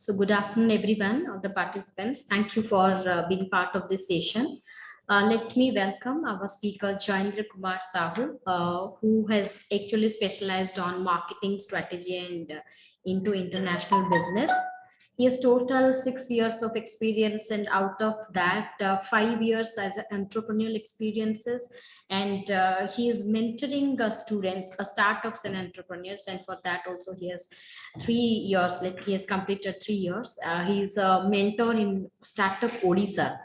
So good afternoon, everyone, all the participants. Thank you for being part of this session. Let me welcome our speaker, Jayendera Kumar Sahu, who has actually specialized on marketing strategy and into international business. He has total 6 years of experience, and out of that, 5 years as entrepreneurial experiences. And he is mentoring students, startups and entrepreneurs. And for that also, he has 3 years, like he has completed 3 years. He's a mentor in Startup Odisha,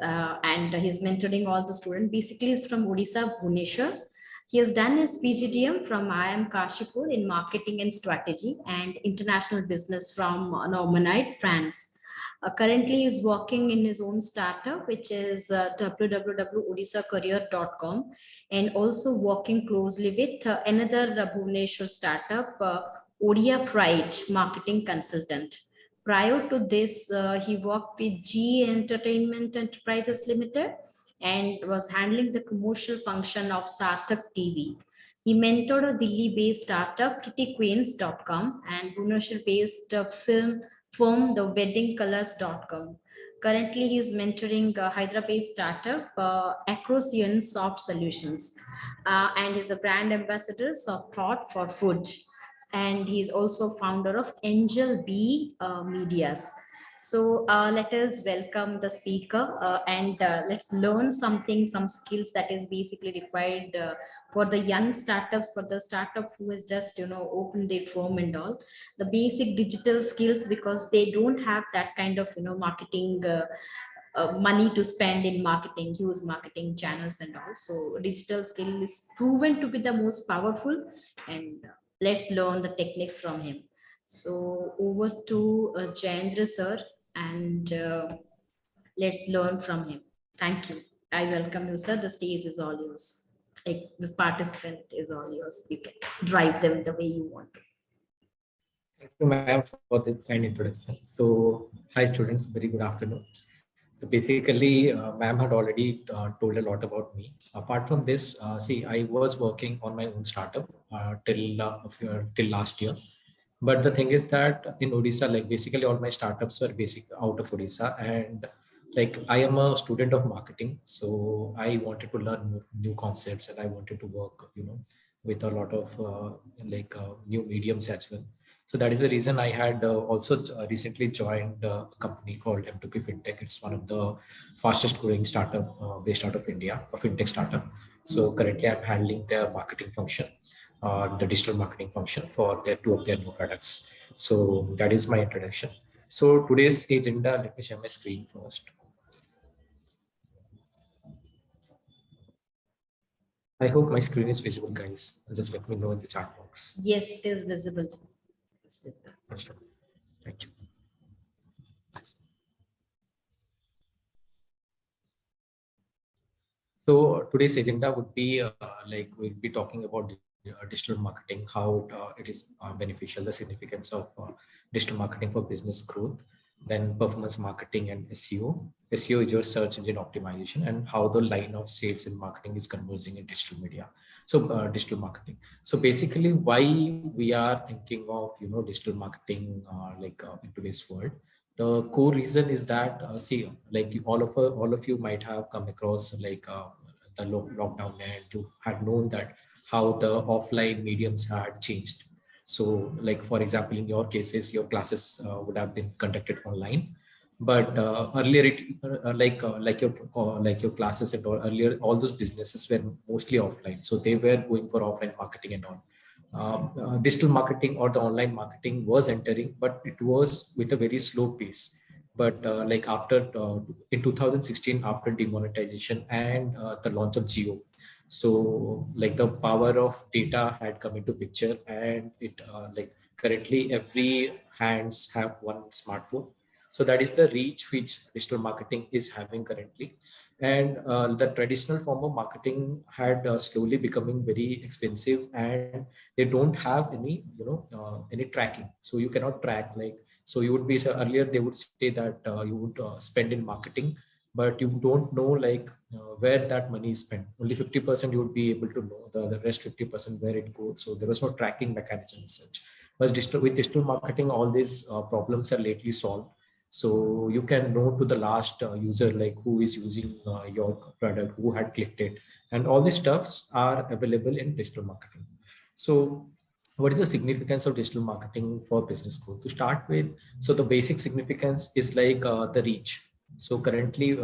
and he's mentoring all the students. Basically, he's from Odisha, Bhubaneswar. He has done his PGDM from IIM Kashipur in marketing and strategy and international business from Normanite, France. Currently, he's working in his own startup, which is www.odishacareer.com, and also working closely with another Bhubaneswar startup, Odia Pride Marketing Consultant. Prior to this, he worked with G Entertainment Enterprises Limited and was handling the commercial function of Sarthak TV. He mentored a Delhi-based startup, kittyqueens.com, and Bhubaneswar-based film firm, theweddingcolors.com. Currently, he is mentoring a Hyderabad-based startup, Acrosian Soft Solutions, and is a brand ambassador of Thought for Food. And he's also founder of Angel B Medias. So let us welcome the speaker and let's learn something, some skills that is basically required for the young startups, for the startup who has just, opened their firm and all, the basic digital skills, because they don't have that kind of, marketing money to spend in marketing, huge marketing channels and all. So digital skill is proven to be the most powerful, and let's learn the techniques from him. So over to Jayendra sir, and let's learn from him. Thank you. I welcome you, sir. The stage is all yours. Like, the participant is all yours. You can drive them the way you want to. Thank you, ma'am, for this kind introduction. So, hi, students. Very good afternoon. So basically, ma'am had already told a lot about me. Apart from this, see, I was working on my own startup till last year. But the thing is that in Odisha, like basically all my startups were out of Odisha, and like I am a student of marketing, so I wanted to learn more new concepts, and I wanted to work, with a lot of new mediums as well. So that is the reason I had also recently joined a company called M2P Fintech. It's one of the fastest growing startup based out of India, a fintech startup. So currently I'm handling their marketing function, the digital marketing function for two of their new products. So that is my introduction. So today's agenda, let me share my screen first. I hope my screen is visible, guys. Just let me know in the chat box. Yes, it is visible. It's visible. Thank you. So today's agenda would be we'll be talking about digital marketing, how it is beneficial, the significance of digital marketing for business growth, then performance marketing and SEO. SEO is your search engine optimization, and how the line of sales and marketing is converging in digital media. So digital marketing. So basically, why we are thinking of digital marketing in today's world. The core reason is that see, like all of you might have come across the lockdown, and you had known that how the offline mediums had changed. So like for example, in your cases, your classes would have been conducted online, but earlier your classes and all, earlier all those businesses were mostly offline, so they were going for offline marketing and all. Digital marketing or the online marketing was entering, but it was with a very slow pace. But in 2016, after demonetization and the launch of Geo, so like the power of data had come into picture, and it currently every hands have one smartphone. So that is the reach which digital marketing is having currently. And the traditional form of marketing had slowly becoming very expensive, and they don't have any tracking. So you cannot track, so you would be, so earlier they would say that you would spend in marketing, but you don't know where that money is spent. Only 50% you would be able to know, the rest 50% where it goes. So there was no tracking mechanism as such. But with digital marketing, all these problems are lately solved. So you can know to the last user, like who is using your product, who had clicked it, and all these stuffs are available in digital marketing. So what is the significance of digital marketing for business growth? To start with, so the basic significance is like the reach. So currently,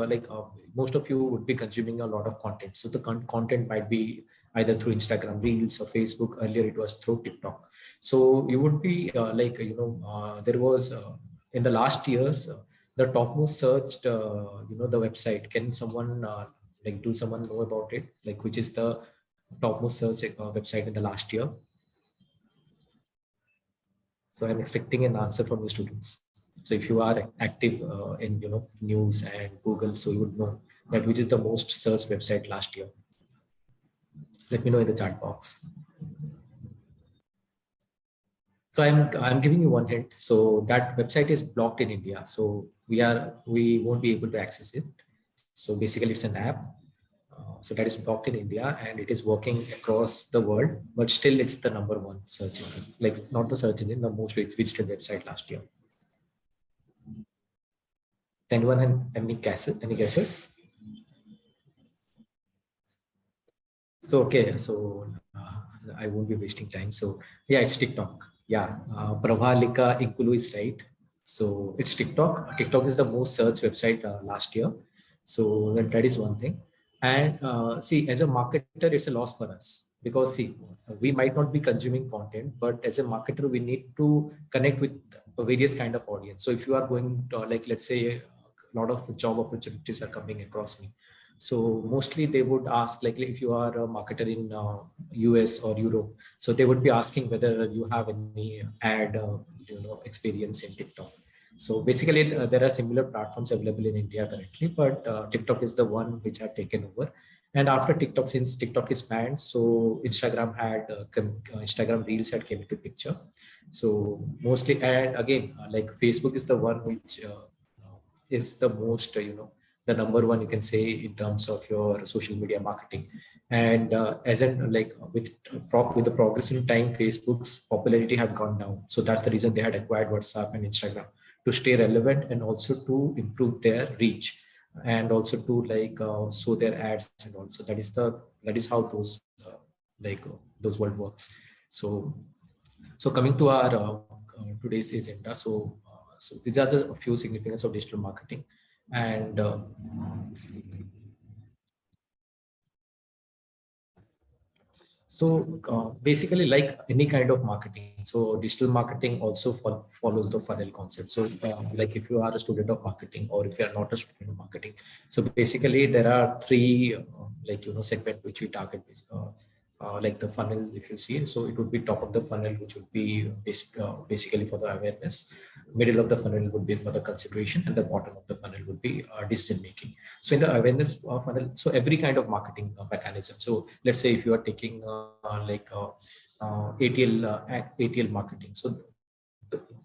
most of you would be consuming a lot of content. So the content might be either through Instagram Reels or Facebook. Earlier, it was through TikTok. So you would be there was in the last years the topmost searched the website. Can someone do someone know about it? Like which is the topmost search website in the last year? So I'm expecting an answer from the students. So if you are active in news and Google, so you would know that which is the most searched website last year. Let me know in the chat box. So I'm giving you one hint. So that website is blocked in India. So we won't be able to access it. So basically, it's an app. So that is blocked in India and it is working across the world, but still it's the number one search engine, like not the search engine, the most visited website last year. Anyone have any guesses? Any guesses? So okay, so I won't be wasting time. So yeah, it's TikTok. Yeah, Pravalika Inkulu is right. So it's TikTok. TikTok is the most searched website last year. So that is one thing. And see, as a marketer, it's a loss for us because see, we might not be consuming content, but as a marketer, we need to connect with various kind of audience. So if you are going to, like, let's say, a lot of job opportunities are coming across me. So mostly they would ask, like if you are a marketer in US or Europe, so they would be asking whether you have any ad experience in TikTok. So basically, there are similar platforms available in India currently, but TikTok is the one which have taken over. And after TikTok, since TikTok is banned, so Instagram had Instagram Reels had came into picture. So mostly, and again, like Facebook is the one which is the most the number one, you can say, in terms of your social media marketing. And as in like with the progress in time, Facebook's popularity had gone down. So that's the reason they had acquired WhatsApp and Instagram, to stay relevant and also to improve their reach, and also to show their ads. And also that is how those world works. So coming to our today's agenda. So these are the few significance of digital marketing. And basically, like any kind of marketing, so digital marketing also follows the funnel concept. So like if you are a student of marketing, or if you are not a student of marketing, so basically there are three segment which we target. Like the funnel, if you see, so it would be top of the funnel, which would be basically for the awareness. Middle of the funnel would be for the consideration, and the bottom of the funnel would be decision making. So in the awareness funnel, so every kind of marketing mechanism. So let's say if you are taking ATL marketing, so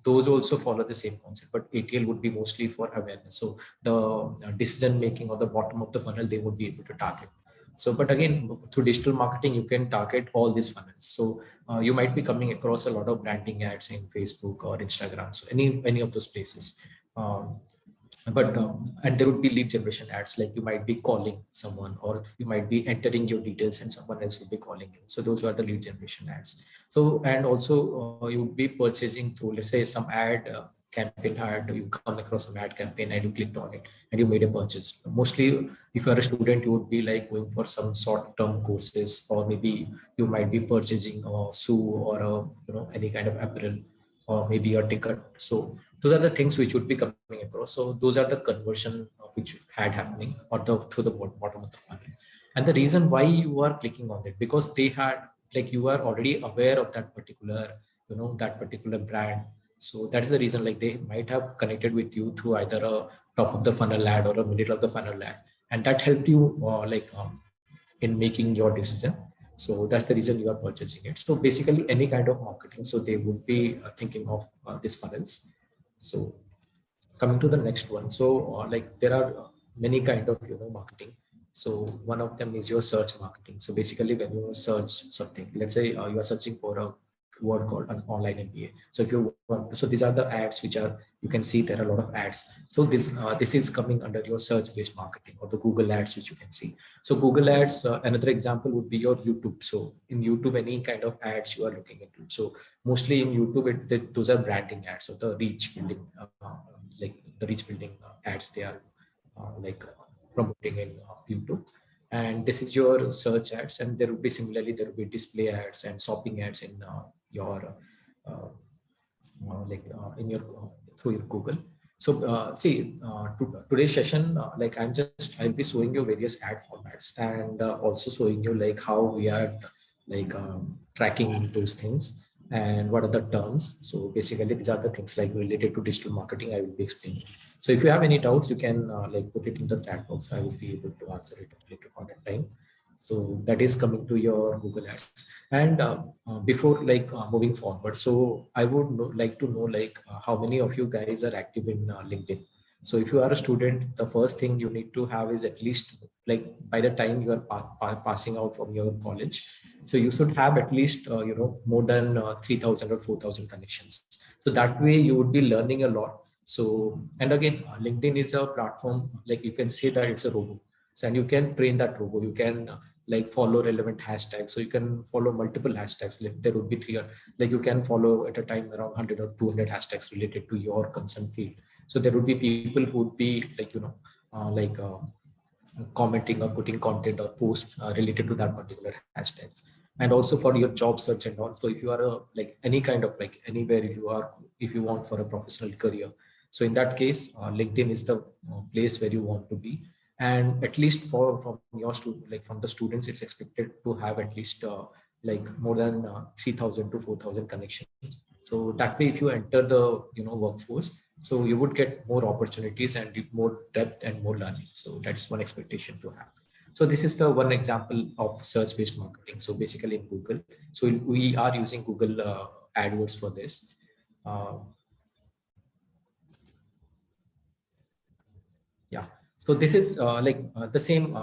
those also follow the same concept, but ATL would be mostly for awareness. So the decision making or the bottom of the funnel, they would be able to target. So, but again, through digital marketing, you can target all these funnels. So you might be coming across a lot of branding ads in Facebook or Instagram. So any of those places. But and there would be lead generation ads, like you might be calling someone, or you might be entering your details and someone else will be calling you. So those are the lead generation ads. So, and also you would be purchasing through, let's say, some ad campaign ad. You come across some ad campaign and you clicked on it and you made a purchase. Mostly if you are a student, you would be like going for some short-term courses, or maybe you might be purchasing a shoe, or any kind of apparel, or maybe a ticket. So those are the things which would be coming across. So those are the conversion which had happening, or through the bottom of the funnel. And the reason why you are clicking on it, because they had, like, you are already aware of that particular, that particular brand. So that's the reason, like, they might have connected with you through either a top of the funnel ad or a middle of the funnel ad, and that helped you in making your decision. So that's the reason you are purchasing it. So basically any kind of marketing, so they would be thinking of these funnels. So coming to the next one, so like there are many kind of marketing. So one of them is your search marketing. So basically when you search something, let's say you are searching for a word called an online MBA. So if you want, so these are the ads which are, you can see there are a lot of ads. So this is coming under your search based marketing or the Google ads which you can see. So Google ads, another example would be your YouTube. So in YouTube, any kind of ads you are looking into. So mostly in YouTube, those are branding ads, so the reach building, like the reach building ads they are promoting in YouTube. And this is your search ads, and there will be similarly there will be display ads and shopping ads in your uh, in your through your Google. So see, today's session, I'll be showing you various ad formats, and also showing you like how we are tracking those things and what are the terms. So basically, these are the things like related to digital marketing I will be explaining. So if you have any doubts, you can put it in the chat box. I will be able to answer it at a later point in time. So that is coming to your Google Ads. And before moving forward, so I would like to know how many of you guys are active in LinkedIn. So if you are a student, the first thing you need to have is at least like by the time you are passing out from your college, so you should have at least more than 3,000 or 4,000 connections. So that way you would be learning a lot. So and again, LinkedIn is a platform, like you can say that it's a robot. So and you can train that robot. You can follow relevant hashtags. So you can follow multiple hashtags. Like there would be three, like you can follow at a time around 100 or 200 hashtags related to your concern field. So there would be people who would be commenting or putting content or post related to that particular hashtags. And also for your job search and all. So if you are any kind of anywhere, if you want for a professional career, so in that case LinkedIn is the place where you want to be. And at least from your from the students, it's expected to have at least more than 3,000 to 4,000 connections. So that way if you enter the workforce, so you would get more opportunities and more depth and more learning. So that's one expectation to have. So this is the one example of search based marketing. So basically in Google, so we are using Google AdWords for this. Yeah. So this is the same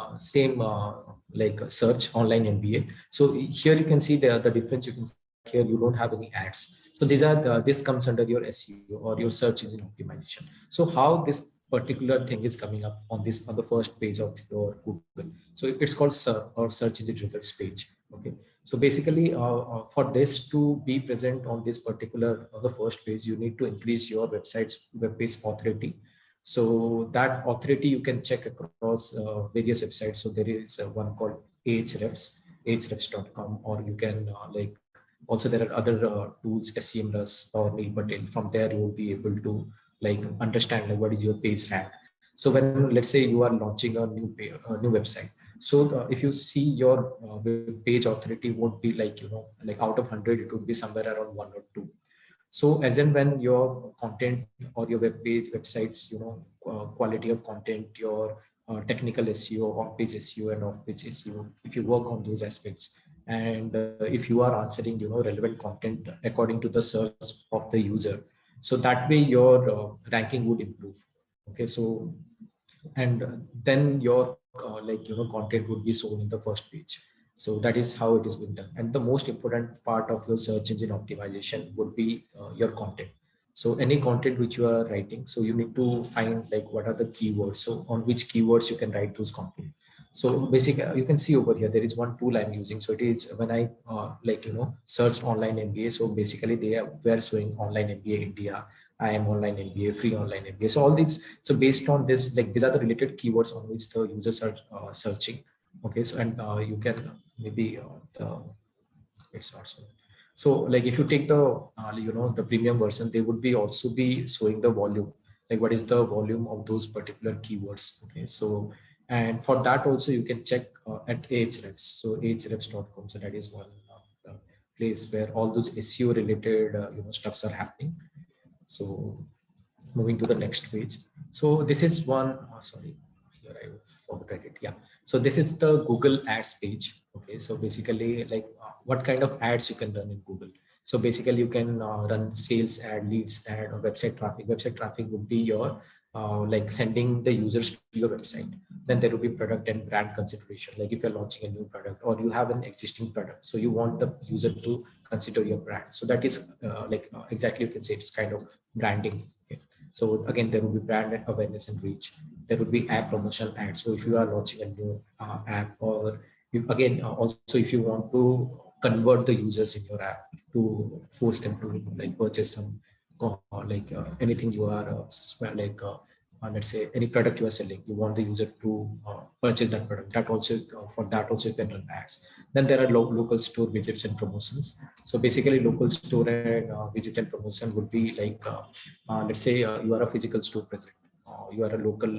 search online MBA. So here you can see the difference. You can see here you don't have any ads. So these are this comes under your SEO or your search engine optimization. So how this particular thing is coming up on the first page of your Google. So it's called search engine results page. Okay. So basically for this to be present on this particular the first page, you need to increase your web page authority. So that authority you can check across various websites. So there is one called ahrefs.com, or you can also there are other tools, SEMrush or Neil Patel. From there you will be able to understand what is your page rank. So when let's say you are launching a new website, so if you see your web page authority would be out of 100, it would be somewhere around 1 or 2. So as and when your content or your websites, quality of content, your technical SEO, on-page SEO and off-page SEO, if you work on those aspects, and if you are answering, relevant content according to the search of the user, so that way your ranking would improve. Okay, so and then your content would be shown in the first page. So that is how it is being done. And the most important part of your search engine optimization would be your content. So any content which you are writing, so you need to find what are the keywords, so on which keywords you can write those content. So basically you can see over here there is one tool I'm using. So it is when I searched online MBA, so basically were showing online MBA India, I am online MBA, free online MBA. So all these, so based on this, these are the related keywords on which the users are searching. Okay, so and you can maybe it's also, so if you take the premium version, they would be also be showing the volume, what is the volume of those particular keywords. Okay, so and for that also you can check at Ahrefs. So ahrefs.com, so that is one place where all those SEO related stuffs are happening. So moving to the next page. So this is one, sorry, here I forgot it. Yeah. So this is the Google Ads page. Okay. So basically what kind of ads you can run in Google. So basically you can run sales ad, leads ad, or website traffic. Website traffic would be your like sending the users to your website. Then there will be product and brand consideration. Like if you're launching a new product or you have an existing product, so you want the user to consider your brand. So that is exactly, you can say it's kind of branding. Okay. So again, there will be brand awareness and reach. There would be app promotional ads. So if you are launching a new app, or also if you want to convert the users in your app to force them to like purchase some anything you are let's say any product you are selling, you want the user to purchase that product. That also for that also you can run ads. Then there are local store visits and promotions. So basically local store and visit and promotion would be like let's say you are a physical store present, you are a local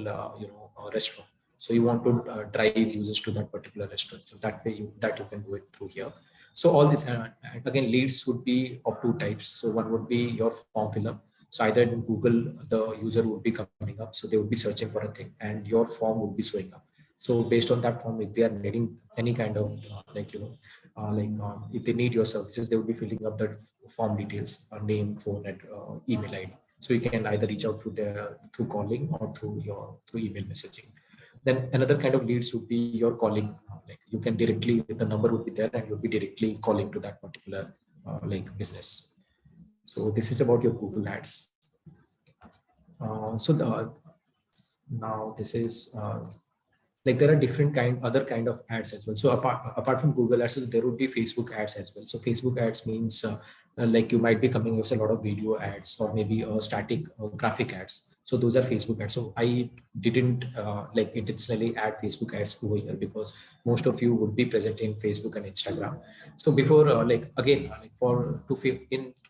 restaurant, so you want to drive users to that particular restaurant. So that way you can do it through here. So all this, and again, leads would be of two types. So one would be your form fill up. So either in Google, the user would be coming up, so they would be searching for a thing, and your form would be showing up. So based on that form, if they are needing any kind of if they need your services, they would be filling up the form details, name, phone, and email ID. So you can either reach out through calling or through email messaging. Then another kind of leads would be your calling. Like you can directly, the number would be there, and you'll be directly calling to that particular business. So this is about your Google Ads. Now this is like there are different other kind of ads as well. So apart from Google Ads, there would be Facebook ads as well. So Facebook ads means like you might be coming with a lot of video ads or maybe static graphic ads. So those are Facebook ads. So I didn't like intentionally add Facebook ads over here because most of you would be present in Facebook and Instagram. So before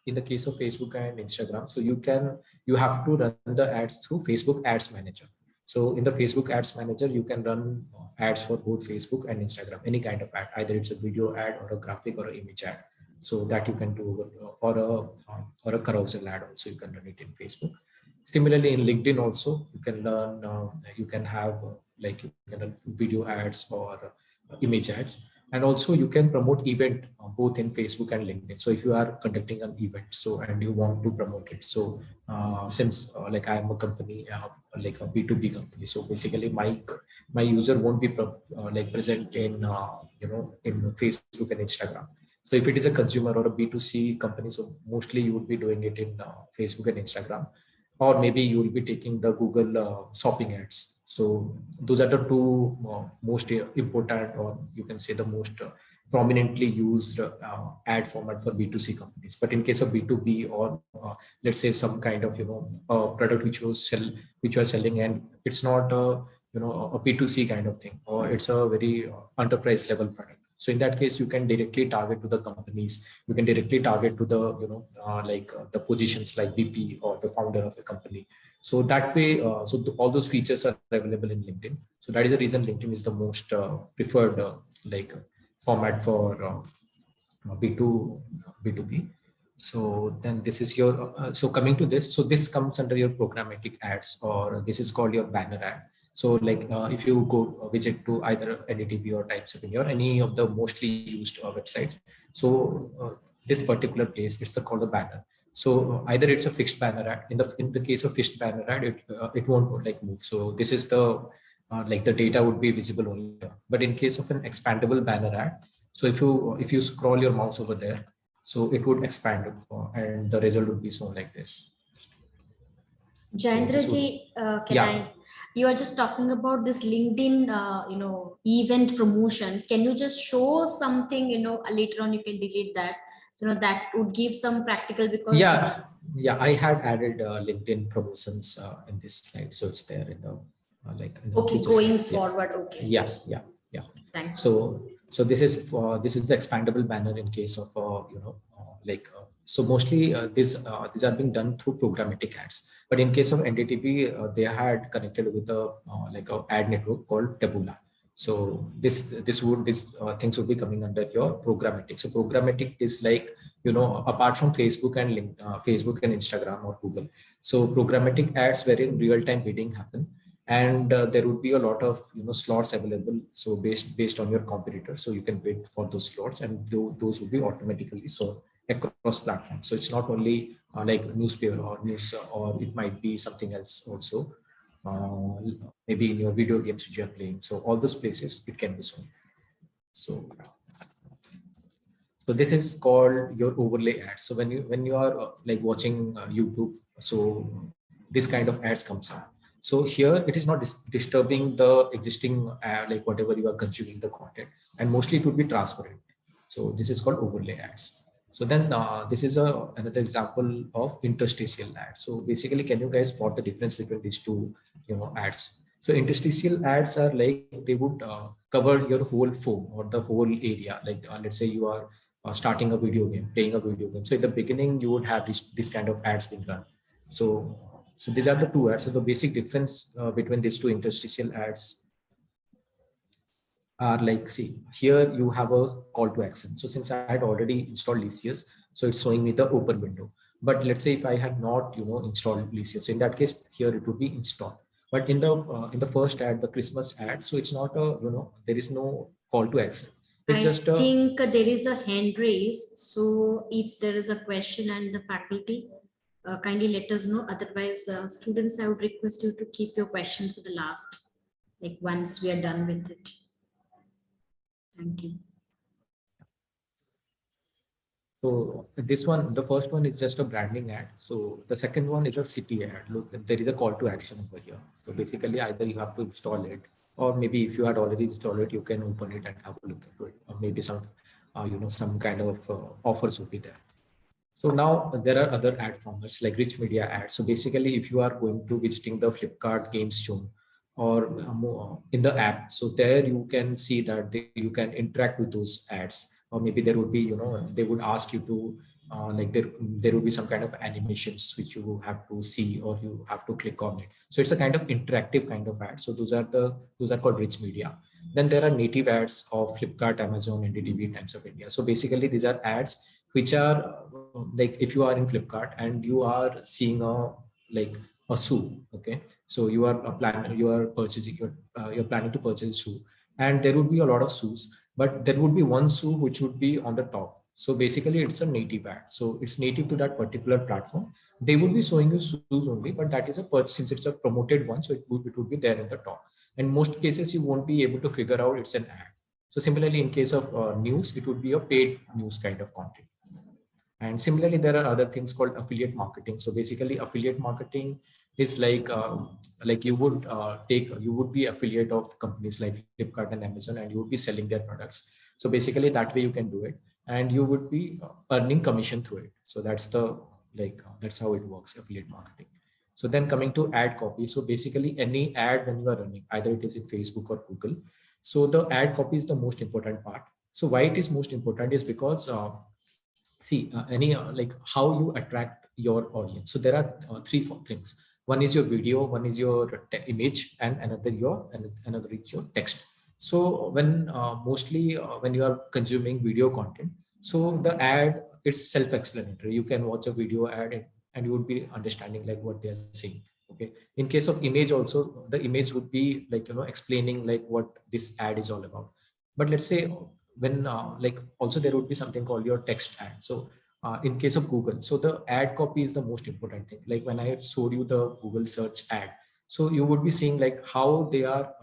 in the case of Facebook and Instagram, so you have to run the ads through Facebook Ads Manager. So in the Facebook Ads Manager, you can run ads for both Facebook and Instagram, any kind of ad, either it's a video ad or a graphic or an image ad. So that you can do, or a carousel ad also you can run it in Facebook. Similarly, in LinkedIn also you can learn, you can have you can run video ads or image ads. And also you can promote event both in Facebook and LinkedIn. So if you are conducting an event, so and you want to promote it, so since like I am a company, like a B2B company, so basically my user won't be present in in Facebook and Instagram. So if it is a consumer or a B2C company, so mostly you would be doing it in Facebook and Instagram, or maybe you will be taking the Google shopping ads. So those are the two most important, or you can say the most prominently used ad format for B2C companies. But in case of B2B, or let's say some kind of product which you are selling, and it's not a B2C kind of thing, or it's a very enterprise level product. So in that case, you can directly target to the companies. You can directly target to the the positions like VP or the founder of a company. So that way, all those features are available in LinkedIn. So that is the reason LinkedIn is the most preferred format for B2B. So then this is your, so coming to this, so this comes under your programmatic ads, or this is called your banner ad. So if you go visit to either NDTV or Types of India or any of the mostly used websites, so this particular place, it's called a banner. So either it's a fixed banner ad. In the case of fixed banner ad, it won't move. So this is the the data would be visible only. But in case of an expandable banner ad, so if you scroll your mouse over there, so it would expand and the result would be shown like this. Jayendra ji, you are just talking about this LinkedIn, event promotion. Can you just show something, later on you can delete that. So, that would give some practical, because I had added LinkedIn promotions in this slide, so it's there in the okay, going forward. Okay. Yeah. Thanks. So this is the expandable banner in case of so mostly these are being done through programmatic ads. But in case of NDTV, they had connected with a ad network called Taboola. So things would be coming under your programmatic. So programmatic is apart from Facebook and Facebook and Instagram or Google. So programmatic ads wherein real-time bidding happen, and there would be a lot of slots available. So based on your competitors, so you can bid for those slots, and those would be automatically shown across platforms. So it's not only like newspaper or news, or it might be something else also. maybe in your video games which you are playing. So all those places it can be shown. So so this is called your overlay ads. So when you are like watching YouTube, so this kind of ads comes out. So here it is not disturbing the existing like whatever you are consuming the content, and mostly it would be transparent. So this is called overlay ads. So then this is another example of interstitial ads. So basically, can you guys spot the difference between these two, ads? So interstitial ads are like they would cover your whole phone or the whole area. Like let's say you are starting a video game, playing a video game. So in the beginning, you would have this kind of ads being run. So so these are the two ads. So the basic difference between these two interstitial ads are like, see, here you have a call to action. So since I had already installed Lysius, so it's showing me the open window. But let's say if I had not, installed Lysius, so in that case, here it would be installed. But in the first ad, the Christmas ad, so it's not a, there is no call to action. It's I just a, think there is a hand raise. So if there is a question and the faculty, kindly let us know. Otherwise, students, I would request you to keep your question for the last, like once we are done with it. Thank you. so this one, the first one is just a branding ad. So the second one is a city ad. Look, there is a call to action over here. So basically, either you have to install it, or maybe if you had already installed it, you can open it and have a look at it. Or maybe some, some kind of offers would be there. So now there are other ad formats like rich media ads. So basically, if you are going to visiting the Flipkart games zone or in the app, so there you can see that you can interact with those ads, or maybe there would be, they would ask you to like there would be some kind of animations which you have to see or you have to click on it. So it's a kind of interactive kind of ad. So those are called rich media. Then there are native ads of Flipkart, Amazon, NDTV, Times of India. So basically, these are ads which are like if you are in Flipkart and you are seeing a like a shoe, okay, so you are purchasing you're planning to purchase a shoe, and there would be a lot of shoes, but there would be one shoe which would be on the top. So basically it's a native ad, so it's native to that particular platform. They would be showing you shoes only, but that is a purchase. Since it's a promoted one, so it would be there in the top. In most cases you won't be able to figure out it's an ad. So similarly, in case of news, it would be a paid news kind of content. And similarly, there are other things called affiliate marketing. So basically, affiliate marketing is like you would be affiliate of companies like Flipkart and Amazon, and you would be selling their products. So basically, that way you can do it, and you would be earning commission through it. So that's the that's how it works, affiliate marketing. So then coming to ad copy. So basically, any ad when you are running, either it is in Facebook or Google. So the ad copy is the most important part. So why it is most important is because see any like how you attract your audience. So there are four things. One is your video, one is your image, and another is your text. So when mostly when you are consuming video content, so the ad is self-explanatory. You can watch a video ad and you would be understanding like what they are saying. Okay, in case of image also, the image would be like explaining like what this ad is all about. But let's say when like also there would be something called your text ad. So in case of Google, so the ad copy is the most important thing. Like when I showed you the Google search ad, so you would be seeing like how they are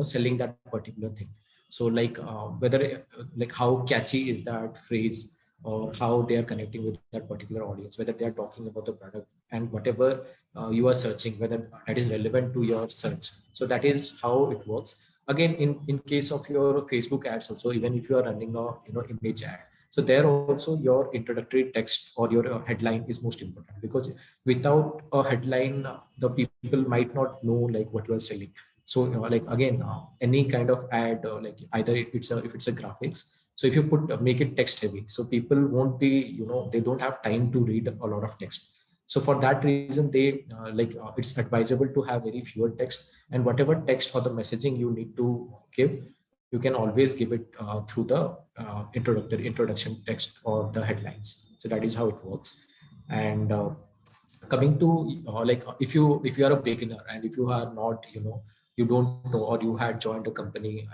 selling that particular thing. So like whether like how catchy is that phrase, or how they are connecting with that particular audience, whether they are talking about the product, and whatever you are searching, whether that is relevant to your search. So that is how it works. Again, in case of your Facebook ads also, even if you are running a image ad, so there also your introductory text or your headline is most important, because without a headline the people might not know like what you are selling. So like again any kind of ad like either if it's a graphics, so if you put make it text heavy, so people won't be they don't have time to read a lot of text. So for that reason, they it's advisable to have very fewer text, and whatever text or the messaging you need to give, you can always give it through the introduction text or the headlines. So that is how it works. And coming to if you are a beginner, and if you are not you don't know, or you had joined a company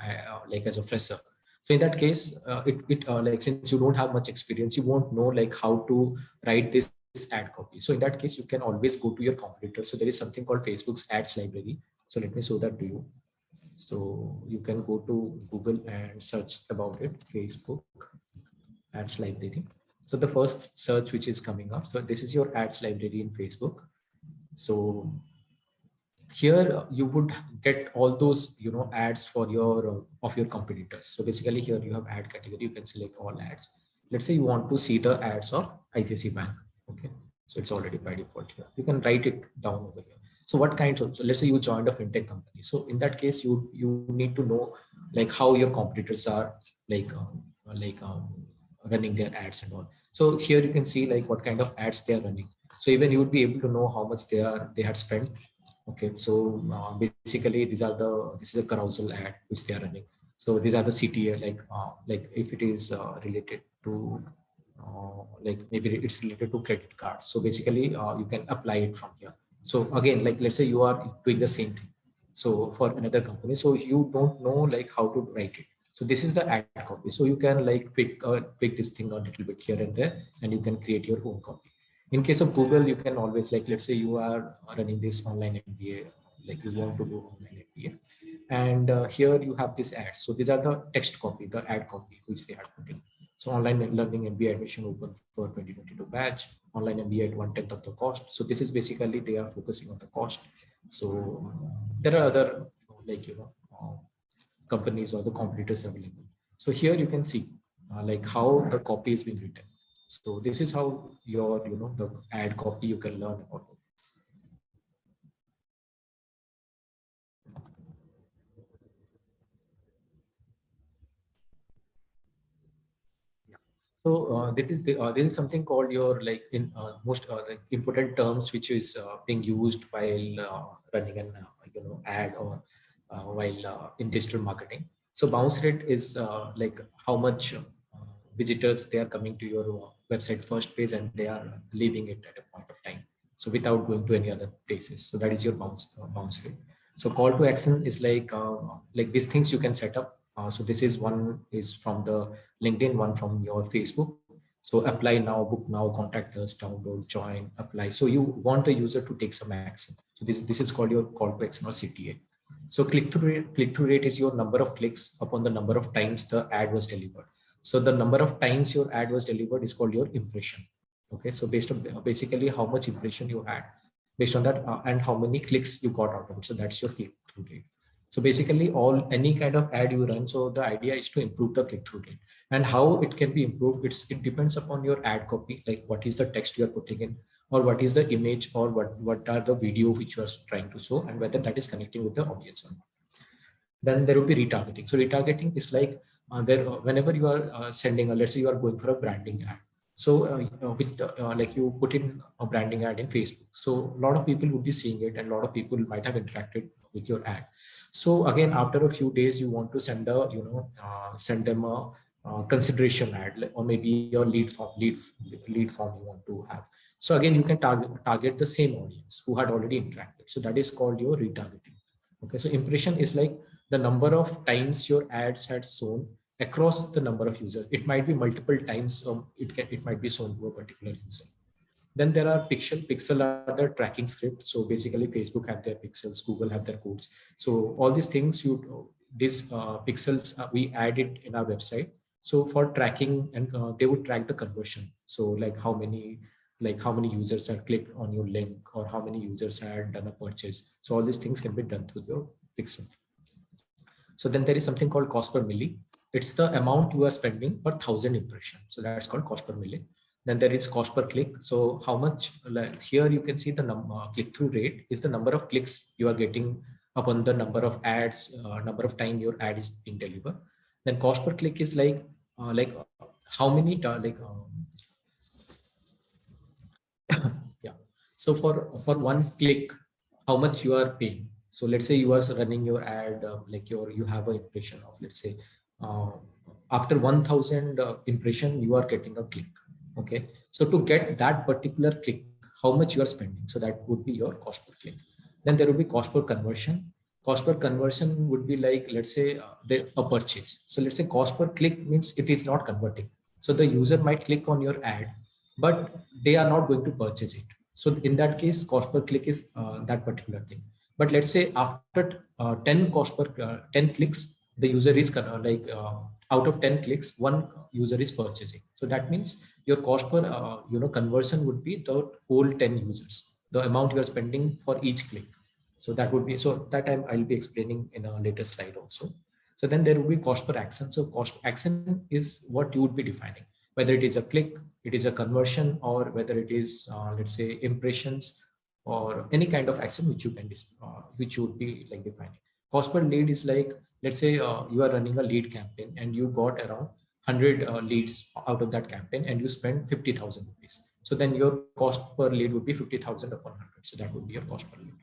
like as a fresher, so in that case like since you don't have much experience, you won't know like how to write this ad copy. So in that case, you can always go to your competitor. So there is something called Facebook's ads library. So let me show that to you. So you can go to Google and search about it, Facebook ads library. So the first search which is coming up, so this is your ads library in Facebook. So here you would get all those ads for your of your competitors. So basically here you have ad category, you can select all ads. Let's say you want to see the ads of ICICI Bank. Okay, so it's already by default here. You can write it down over here. So what kinds of, so let's say you joined a fintech company. So in that case, you need to know like how your competitors are like running their ads and all. So here you can see like what kind of ads they are running. So even you would be able to know how much they had spent. Okay, so basically this is a carousel ad which they are running. So these are the CTA, like if it is related to like maybe it's related to credit cards. So basically you can apply it from here. So again, like let's say you are doing the same thing. So for another company, so you don't know like how to write it. So this is the ad copy. So you can like pick this thing a little bit here and there, and you can create your own copy. In case of Google, you can always, like let's say you are running this online MBA, like you want to do online MBA, and here you have this ads. So these are the text copy, the ad copy which they had put in. So online learning MBA admission open for 2022 batch, online MBA at 1/10 of the cost. So this is basically they are focusing on the cost. So there are other like companies or the competitors available. So here you can see like how the copy is being written. So this is how your the ad copy you can learn about it. So this is something called your like in most like important terms which is being used while running an ad or while in digital marketing. So bounce rate is like how much visitors they are coming to your website first page and they are leaving it at a point of time. So without going to any other places. So that is your bounce rate. So call to action is like these things you can set up. So this is one is from the LinkedIn, one from your Facebook. So apply now, book now, contact us, download, join, apply. So you want the user to take some action. So this is called your call to action or CTA. So click-through rate is your number of clicks upon the number of times the ad was delivered. So the number of times your ad was delivered is called your impression. Okay, so based on basically how much impression you had, based on that and how many clicks you got out of it. So that's your click-through rate. So basically any kind of ad you run. So the idea is to improve the click-through rate, and how it can be improved. It depends upon your ad copy, like what is the text you are putting in, or what is the image, or what are the video which you are trying to show, and whether that is connecting with the audience or not. Then there will be retargeting. So retargeting is like whenever you are sending, let's say you are going for a branding ad. So like you put in a branding ad in Facebook. So a lot of people would be seeing it, and a lot of people might have interacted with your ad. So again, after a few days, you want to send send them a consideration ad, or maybe your lead form you want to have. So again, you can target the same audience who had already interacted. So that is called your retargeting. Okay, so impression is like the number of times your ads had shown across the number of users. It might be multiple times. It might be shown to a particular user. Then there are pixel are the tracking script. So basically Facebook have their pixels, Google have their codes. So all these things these pixels we add it in our website. So for tracking, and they would track the conversion. So like how many users have clicked on your link, or how many users had done a purchase. So all these things can be done through your pixel. So then there is something called cost per milli. It's the amount you are spending per 1,000 impressions. So that's called cost per milli. Then there is cost per click. So how much, like here you can see the click-through rate is the number of clicks you are getting upon the number of ads, number of time your ad is being delivered. Then cost per click is like how many yeah. So for one click, how much you are paying. So let's say you are running your ad, you have an impression of, let's say, uh, after 1,000 impression, you are getting a click. Okay. So to get that particular click, how much you are spending. So that would be your cost per click. Then there will be cost per conversion. Cost per conversion would be like, let's say a purchase. So let's say cost per click means it is not converting. So the user might click on your ad, but they are not going to purchase it. So in that case, cost per click is that particular thing. But let's say after 10 10 clicks, the user is out of 10 clicks, one user is purchasing. So that means your cost per conversion would be the whole 10 users, the amount you are spending for each click. So that would be, so that I'll be explaining in a later slide also. So then there will be cost per action. So cost action is what you would be defining, whether it is a click, it is a conversion, or whether it is let's say impressions or any kind of action which you can which you would be like defining. Cost per lead is like, let's say you are running a lead campaign and you got around 100 leads out of that campaign and you spend 50,000 rupees. So then your cost per lead would be 50,000 upon 100. So that would be your cost per lead.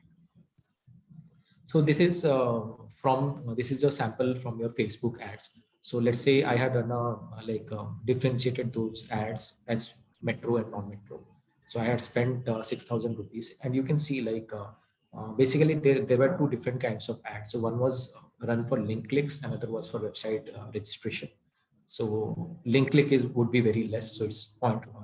So this is this is a sample from your Facebook ads. So let's say I had done differentiated those ads as metro and non-metro. So I had spent 6,000 rupees, and you can see basically there were two different kinds of ads. So one was run for link clicks, another was for website registration. So link click would be very less. So it's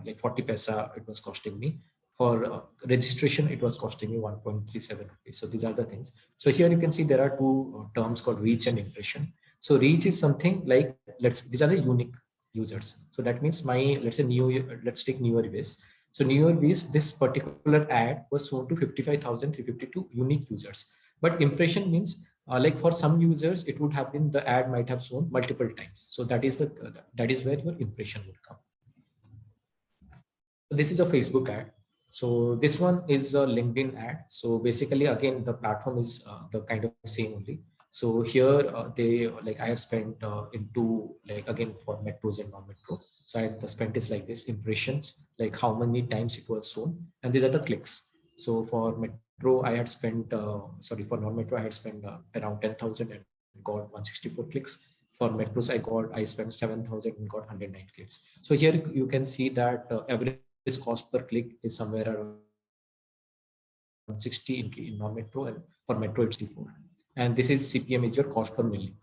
like 40 paisa it was costing me. For registration, it was costing me 1.37 rupees. So these are the things. So here you can see there are two terms called reach and impression. So reach is something like, these are the unique users. So that means let's say let's take New Year base. So New Year base, this particular ad was shown to 55,352 unique users. But impression means like for some users, it would have been, the ad might have shown multiple times. So that is where your impression would come. So this is a Facebook ad. So this one is a LinkedIn ad. So basically, again, the platform is the kind of same only. So here they I have spent into again for metros and non-metro. So the spent is like this: impressions, like how many times it was shown, and these are the clicks. So for metro, I had spent for non-metro, I had spent around 10,000 and got 164 clicks. For metros, I spent 7,000 and got 109 clicks. So here you can see that average cost per click is somewhere around 60 in non-metro, and for metro it's 64. And this is CPM, is your cost per million.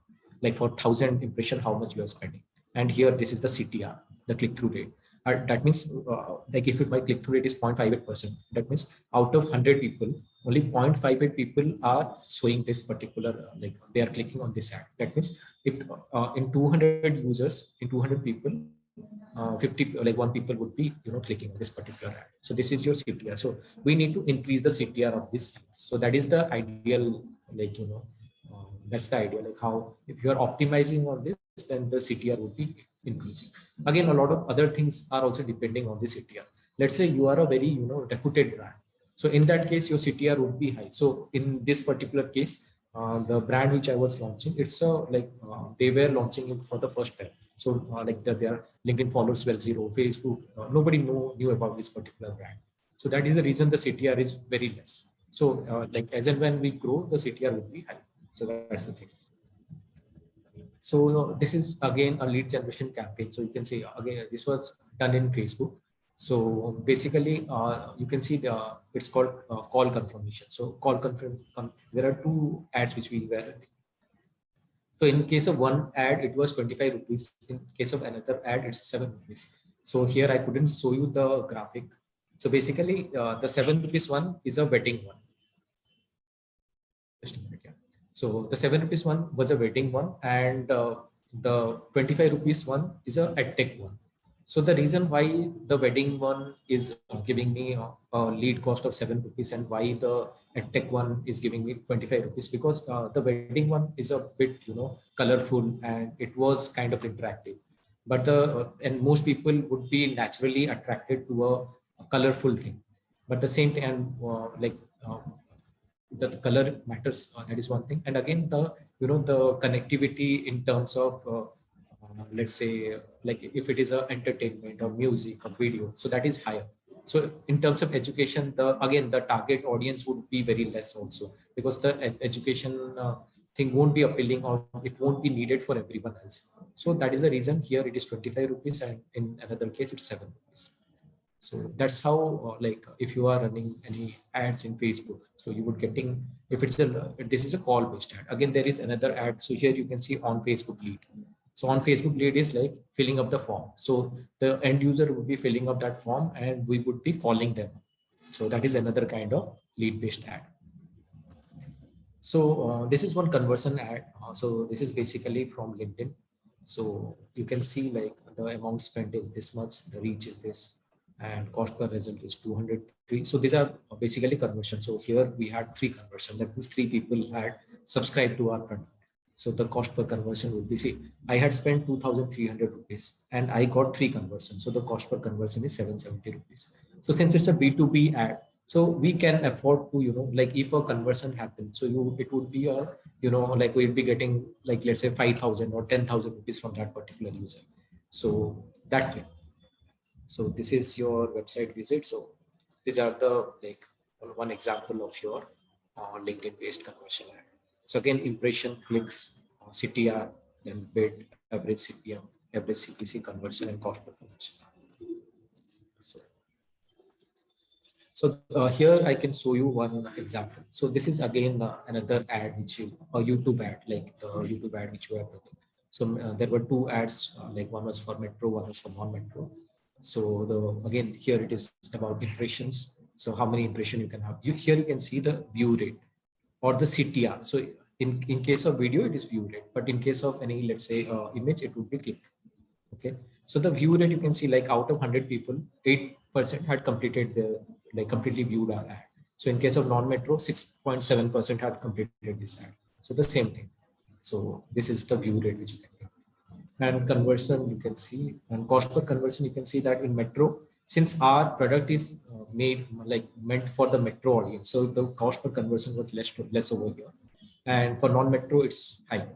Like for 1,000 impression, how much you are spending. And here this is the CTR, the click-through rate. That means if my click-through rate is 0.58%, that means out of 100 people, only 0.58 people are showing this particular, they are clicking on this ad. That means if in 200 users, in 200 people, 1 people would be clicking on this particular ad. So this is your CTR. So we need to increase the CTR of this. So that is the ideal, that's the idea, how if you are optimizing on this, then the CTR would be increasing. Again, a lot of other things are also depending on the CTR. Let's say you are a very reputed brand. So in that case, your CTR would be high. So in this particular case, the brand which I was launching, it's they were launching it for the first time. So their LinkedIn followers were zero, Facebook, nobody knew about this particular brand. So that is the reason the CTR is very less. So as and when we grow, the CTR would be high. So that's the thing. So this is again a lead generation campaign. So you can see again, this was done in Facebook. So basically, you can see it's called call confirmation. So there are two ads which we were running. So in case of one ad, it was 25 rupees. In case of another ad, it's 7 rupees. So here I couldn't show you the graphic. So basically, the 7 rupees one is a wedding one. Just a minute, yeah. So the 7 rupees one was a wedding one, and the 25 rupees one is a edtech one. So the reason why the wedding one is giving me a lead cost of 7 rupees and why the edtech one is giving me 25 rupees, because the wedding one is a bit colorful and it was kind of interactive. But and most people would be naturally attracted to a colorful thing. But the same thing, and the color matters, that is one thing. And again, the the connectivity in terms of let's say if it is a entertainment or music or video, so that is higher. So in terms of education, again the target audience would be very less also, because the education thing won't be appealing, or it won't be needed for everyone else. So that is the reason here it is 25 rupees, and in another case it's 7 rupees. So that's how if you are running any ads in Facebook, so you would getting, if it's this is a call based ad. Again, there is another ad. So here you can see on Facebook lead. So on Facebook lead is like filling up the form. So the end user would be filling up that form and we would be calling them. So that is another kind of lead based ad. So this is one conversion ad. So this is basically from LinkedIn. So you can see like the amount spent is this much, the reach is this, and cost per result is 203. So these are basically conversion. So here we had 3 conversion. That means 3 people had subscribed to our product. So the cost per conversion would be, see, I had spent 2,300 rupees and I got 3 conversions. So the cost per conversion is 770 rupees. So since it's a B2B ad, so we can afford to, like if a conversion happens, so it would be a, like we'll be getting like, let's say 5,000 or 10,000 rupees from that particular user. So that way. So this is your website visit. So these are the like one example of your LinkedIn based conversion ad. So again, impression, clicks, CTR, then bid, average CPM, average CPC conversion, and cost per conversion. So here I can show you one example. So this is again another ad which is a YouTube ad, like the YouTube ad which you have written. So there were 2 ads, like one was for metro, one was for non-metro. So again here it is about impressions. So how many impression you can have. Here you can see the view rate or the CTR. So in case of video it is view rate, but in case of any, let's say image, it would be click. Okay, so the view rate you can see like out of 100 people, 8% had completed the like completely viewed our ad. So in case of non-metro, 6.7% had completed this ad. So the same thing. So this is the view rate which you can get. And conversion you can see, and cost per conversion you can see that in metro, since our product is made like meant for the metro audience, so the cost per conversion was less over here, and for non-metro it's high.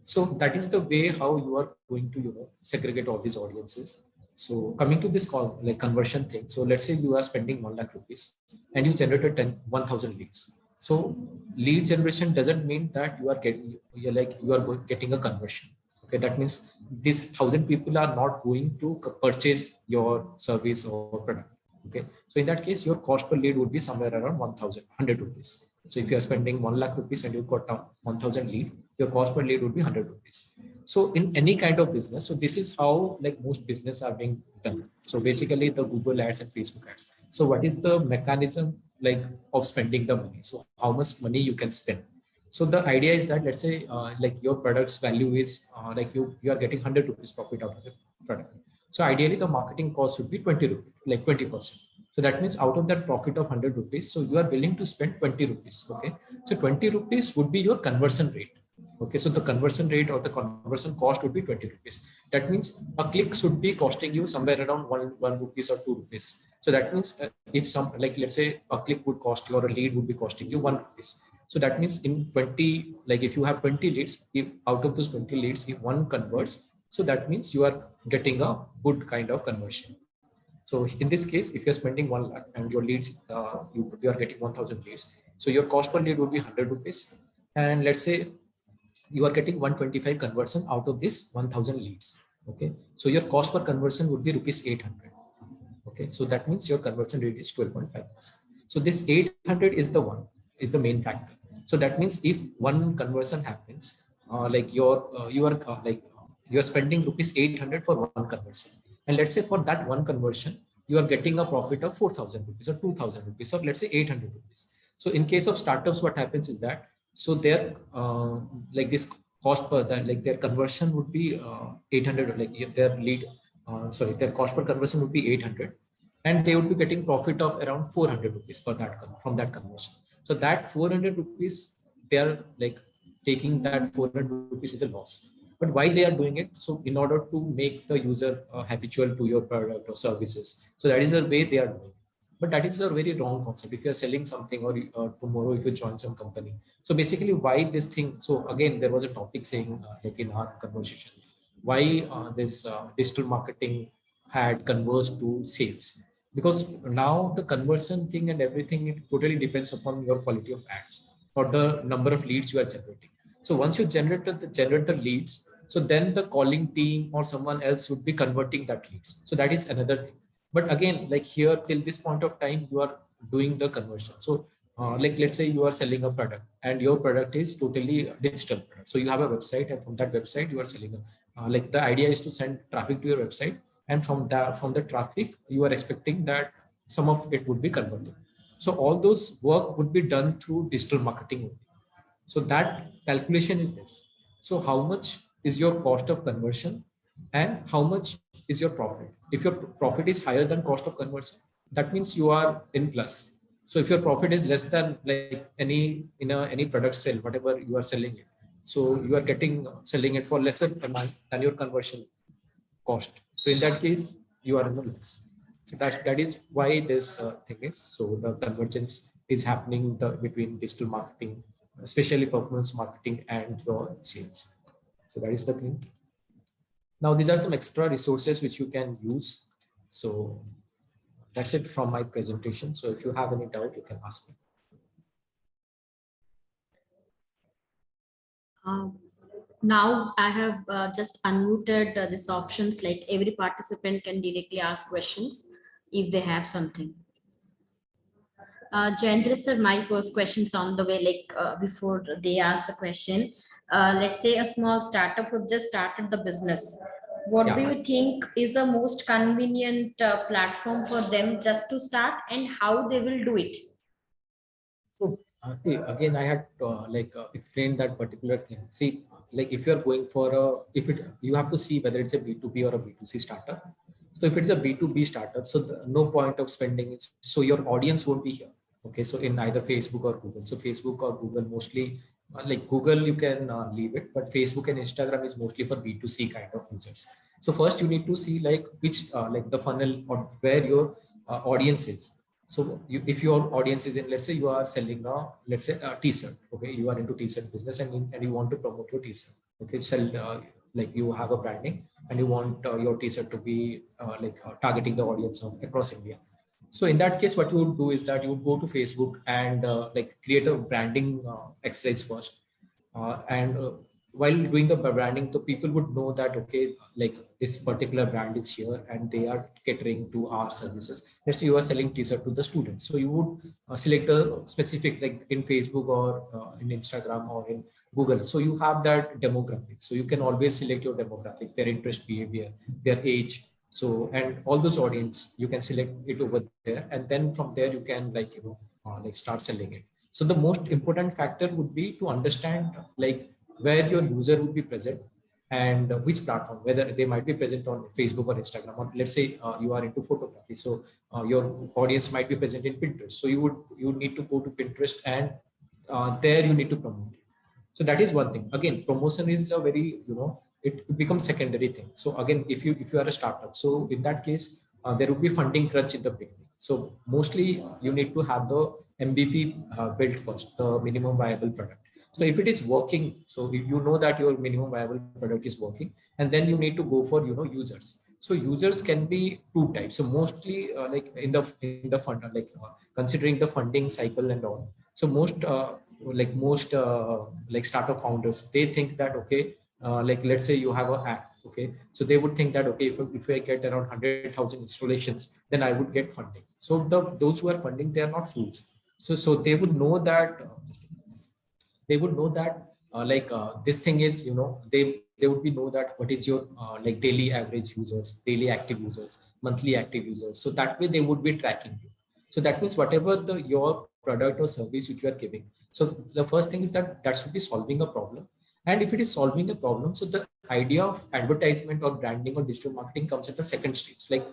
So that is the way how you are going to segregate all these audiences. So coming to this call like conversion thing, so let's say you are spending 1 lakh rupees and you generated 1,000 leads. So lead generation doesn't mean that you are getting a conversion. Okay, that means these 1,000 people are not going to purchase your service or product. Okay, so in that case your cost per lead would be somewhere around 1,100 rupees. So if you are spending 1 lakh rupees and you got 1,000 lead, your cost per lead would be 100 rupees. So in any kind of business, so this is how like most business are being done. So basically the Google ads and Facebook ads. So what is the mechanism like of spending the money? So how much money you can spend? So the idea is that, let's say like your product's value is like you are getting 100 rupees profit out of the product. So ideally the marketing cost should be 20 rupees, like 20%. So that means out of that profit of 100 rupees, so you are willing to spend 20 rupees. Okay. So 20 rupees would be your conversion rate. Okay. So the conversion rate or the conversion cost would be 20 rupees. That means a click should be costing you somewhere around one rupees or 2 rupees. So that means if some, like, let's say a click would cost you or a lead would be costing you 1 rupees. So that means in 20, like if you have 20 leads, if out of those 20 leads, if one converts, so that means you are getting a good kind of conversion. So in this case, if you're spending 1 lakh and your leads, you are getting 1,000 leads. So your cost per lead would be 100 rupees. And let's say you are getting 125 conversion out of this 1,000 leads. Okay. So your cost per conversion would be rupees 800. Okay. So that means your conversion rate is 12.5%. So this 800 is the main factor. So that means if one conversion happens, like you're spending rupees 800 for one conversion. And let's say for that one conversion, you are getting a profit of 4,000 rupees or 2,000 rupees, or let's say 800 rupees. So in case of startups, what happens is that, so their like this cost per that, like their conversion would be 800, like their their cost per conversion would be 800, and they would be getting profit of around 400 rupees for that from that conversion. So that 400 rupees, they are like taking that 400 rupees is a loss. But why they are doing it? So in order to make the user habitual to your product or services. So that is the way they are doing. But that is a very wrong concept. If you are selling something, or tomorrow if you join some company. So basically why this thing, so again, there was a topic saying like in our conversation, why this digital marketing had converged to sales. Because now the conversion thing and everything, it totally depends upon your quality of ads or the number of leads you are generating. So once you generate the leads, so then the calling team or someone else would be converting that leads. So that is another thing. But again, like here till this point of time, you are doing the conversion. So like let's say you are selling a product and your product is totally digital product. So you have a website, and from that website you are selling like the idea is to send traffic to your website, and from the traffic you are expecting that some of it would be converted. So all those work would be done through digital marketing only. So that calculation is this. So how much is your cost of conversion and how much is your profit? If your profit is higher than cost of conversion, that means you are in plus. So if your profit is less than like any product sale, whatever you are selling it, so you are getting selling it for lesser amount than your conversion cost. So in that case, you are in the loss. So that is why this thing is. So the convergence is happening between digital marketing, especially performance marketing, and your sales. So that is the thing. Now these are some extra resources which you can use. So that's it from my presentation. So if you have any doubt, you can ask me. Now I have just unmuted these options, like every participant can directly ask questions if they have something. Jayendra sir, my first question's on the way, like before they ask the question, let's say a small startup who just started the business. What do you think is the most convenient platform for them just to start, and how they will do it? So see, again, I had explained that particular thing. See, like if you are going for you have to see whether it's a B2B or a B2C startup. So if it's a B2B startup, so no point of spending it. So your audience won't be here. Okay, so in either Facebook or Google. So Facebook or Google mostly, like Google, you can leave it, but Facebook and Instagram is mostly for B2C kind of users. So first you need to see like which like the funnel or where your audience is. So if your audience is in, let's say you are selling let's say a t-shirt, okay, you are into t-shirt business, and you want to promote your t-shirt, okay, sell like you have a branding and you want your t-shirt to be targeting the audience of across India. So in that case, what you would do is that you would go to Facebook and like create a branding exercise first, and while doing the branding, the people would know that okay, like this particular brand is here and they are catering to our services. Let's say you are selling t-shirt to the students, so you would select a specific, like in Facebook or in Instagram or in Google, so you have that demographic, so you can always select your demographics, their interest, behavior, their age, so and all those audience you can select it over there, and then from there you can like start selling it. So the most important factor would be to understand like where your user would be present and which platform, whether they might be present on Facebook or Instagram, or let's say you are into photography, so your audience might be present in Pinterest. So you need to go to Pinterest, and there you need to promote it. So that is one thing. Again, promotion is a very, it becomes secondary thing. So again, if you are a startup, so in that case, there will be funding crunch in the beginning. So mostly you need to have the MVP built first, the minimum viable product. So if it is working, so if you know that your minimum viable product is working, and then you need to go for users. So users can be two types. So mostly like in the fund, considering the funding cycle and all. So most like startup founders, they think that okay, like let's say you have an app, okay, so they would think that okay, if I get around 100,000 installations, then I would get funding. So those who are funding, they are not fools. So they would know that this thing is, they would be know that what is your like daily average users, daily active users, monthly active users. So that way they would be tracking you. So that means whatever your product or service which you are giving, so the first thing is that should be solving a problem. And if it is solving a problem, so the idea of advertisement or branding or digital marketing comes at the second stage, like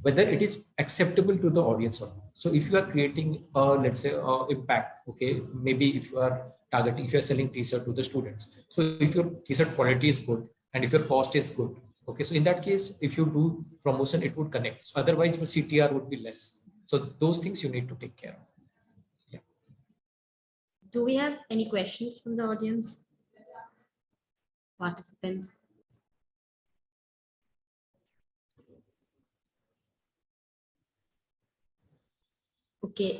whether it is acceptable to the audience or not. So if you are creating let's say impact, okay, maybe if you are targeting, if you're selling t-shirt to the students, so if your t-shirt quality is good and if your cost is good, okay, so in that case, if you do promotion, it would connect. So otherwise your CTR would be less. So those things you need to take care of. Yeah. Do we have any questions from the audience, participants? Okay,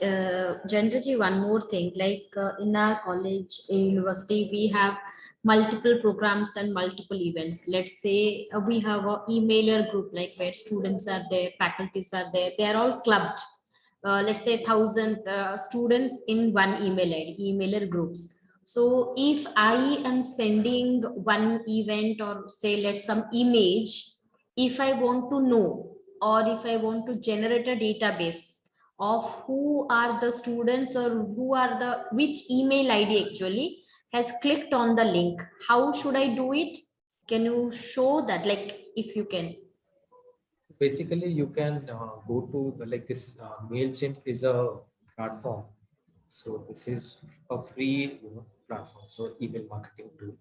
Jendraji, one more thing, like in our college, university, we have multiple programs and multiple events. Let's say we have a emailer group, like where students are there, faculties are there, they are all clubbed. let's say 1,000 students in one email ID, emailer groups. So if I am sending one event or say let's some image, if I want to know or if I want to generate a database of who are the students or who are the which email ID actually has clicked on the link, how should I do it? Can you show that, like if you can? Basically, you can go to the, like this Mailchimp is a platform. So this is a free platform. So email marketing tool.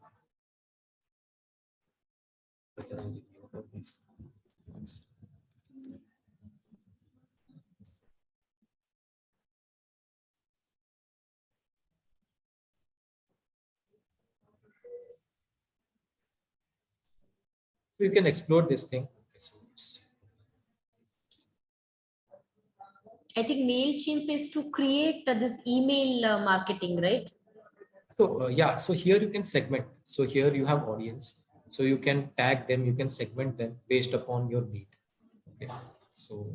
So you can explore this thing. Okay, so I think Mailchimp is to create this email marketing, right? yeah, so here you can segment. So here you have audience. So you can tag them, you can segment them based upon your need. Okay. So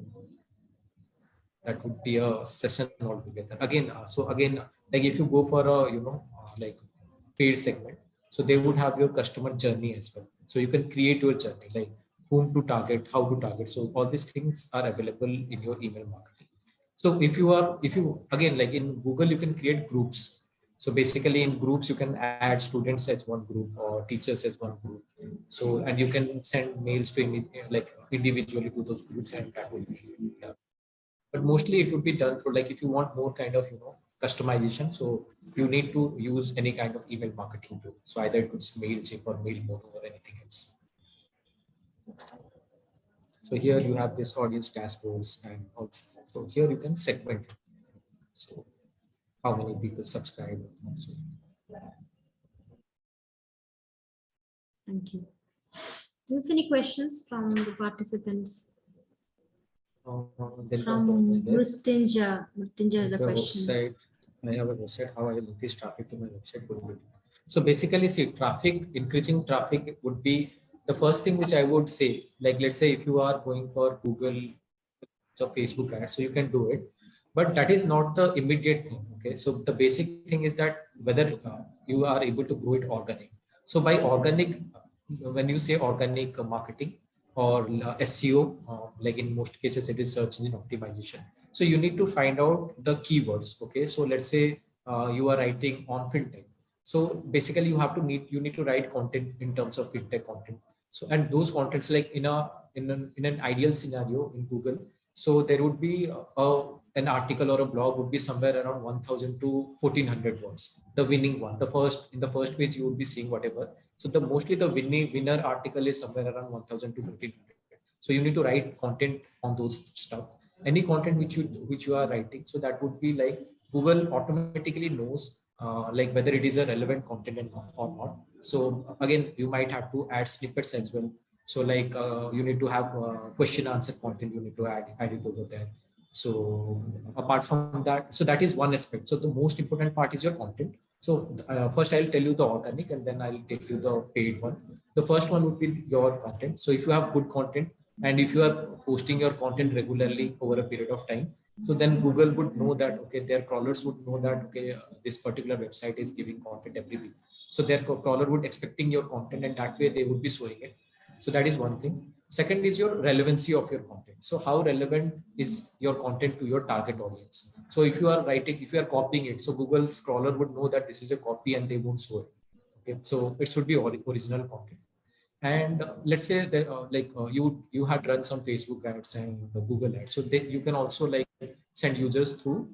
that would be a session altogether. Again, so again, like if you go for a, like paid segment, so they would have your customer journey as well. So you can create your journey, like whom to target, how to target. So all these things are available in your email marketing. So if you again, like in Google, you can create groups. So basically in groups, you can add students as one group or teachers as one group. So, and you can send mails to like individually to those groups, and that will be done. But mostly it would be done through, like if you want more kind of customization, so you need to use any kind of email marketing tool. So either it's Mailchimp or Mailmoto or anything else. So here you have this audience dashboards and all. So here you can segment it. So how many people subscribe. So, Thank you. Do you have any questions from the participants? From Mrityunjay. Mrityunjay has a question. Website, I have a website. How I will increase traffic to my website? So basically, see, traffic, increasing traffic would be the first thing which I would say. Like, let's say if you are going for Google or Facebook ads, so you can do it, but that is not the immediate thing. Okay, so the basic thing is that whether you are able to grow it organic. So by organic, when you say organic marketing or SEO, like in most cases it is search engine optimization. So you need to find out the keywords. Okay, so let's say you are writing on fintech. So basically you need to write content in terms of fintech content. So and those contents, like in an ideal scenario in Google, so there would be an article or a blog would be somewhere around 1,000 to 1,400 words. The winning one, in the first page you would be seeing whatever. So the mostly the winner article is somewhere around 1,000 to 1,500. So you need to write content on those stuff. Any content which you are writing, so that would be like Google automatically knows like whether it is a relevant content or not. So again, you might have to add snippets as well. So like you need to have question answer content, you need to add it over there. So apart from that, so that is one aspect. So the most important part is your content. So first I'll tell you the organic and then I'll take you the paid one. The first one would be your content. So if you have good content and if you are posting your content regularly over a period of time, so then Google would know that, okay, their crawlers would know that, okay, this particular website is giving content every week. So their crawler would expecting your content and that way they would be showing it. So that is one thing. Second is your relevancy of your content. So how relevant is your content to your target audience? So if you are writing, if you are copying it, so Google's crawler would know that this is a copy and they won't show it. Okay, so it should be original content. And let's say that you had run some Facebook ads and Google ads, so you can also like send users through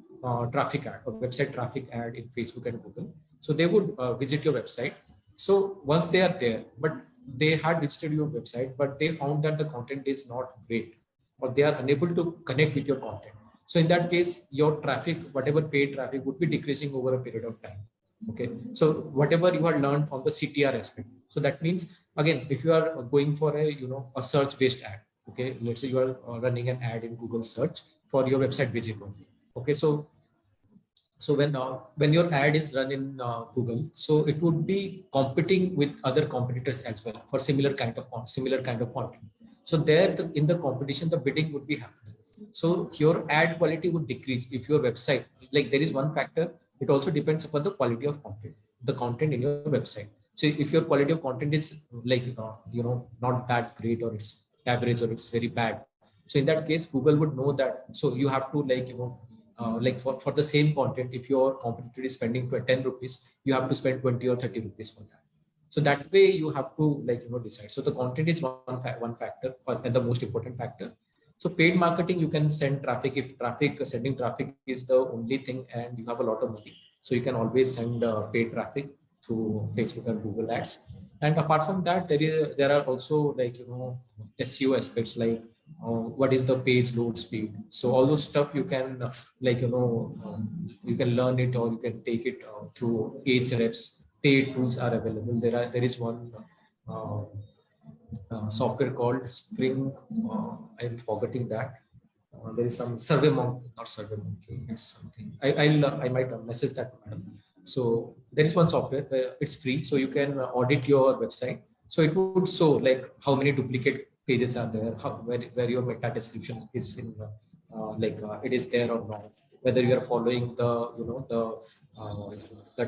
traffic ad or website traffic ad in Facebook and Google. So they would visit your website. So once they are there, but they had visited your website, but they found that the content is not great or they are unable to connect with your content. So in that case, your traffic, whatever paid traffic, would be decreasing over a period of time. Okay, so whatever you had learned on the CTR aspect. So that means, again, if you are going for a search based ad, okay, let's say you are running an ad in Google search for your website visit only. Okay, so when your ad is run in Google, so it would be competing with other competitors as well for similar kind of content. So there in the competition, the bidding would be happening. So your ad quality would decrease if your website, like there is one factor, it also depends upon the quality of content, the content in your website. So if your quality of content is like, not that great, or it's average, or it's very bad. So in that case, Google would know that. So you have to like for the same content, if your competitor is spending 10 rupees, you have to spend 20 or 30 rupees for that. So that way you have to decide. So the content is one factor, and the most important factor. So paid marketing, you can send traffic if sending traffic is the only thing and you have a lot of money. So you can always send paid traffic through Facebook and Google Ads. And apart from that, there are also SEO aspects, like what is the page load speed. So all those stuff you can you can learn it, or you can take it through Ahrefs. Paid tools are available. There is one software called Spring. I'm forgetting that. There is some Survey Monkey, not Survey Monkey. It's something. I might message that, madam. So there is one software. It's free, so you can audit your website. So it would show like how many duplicate pages are there, where your meta description is in, it is there or not. Whether you are following the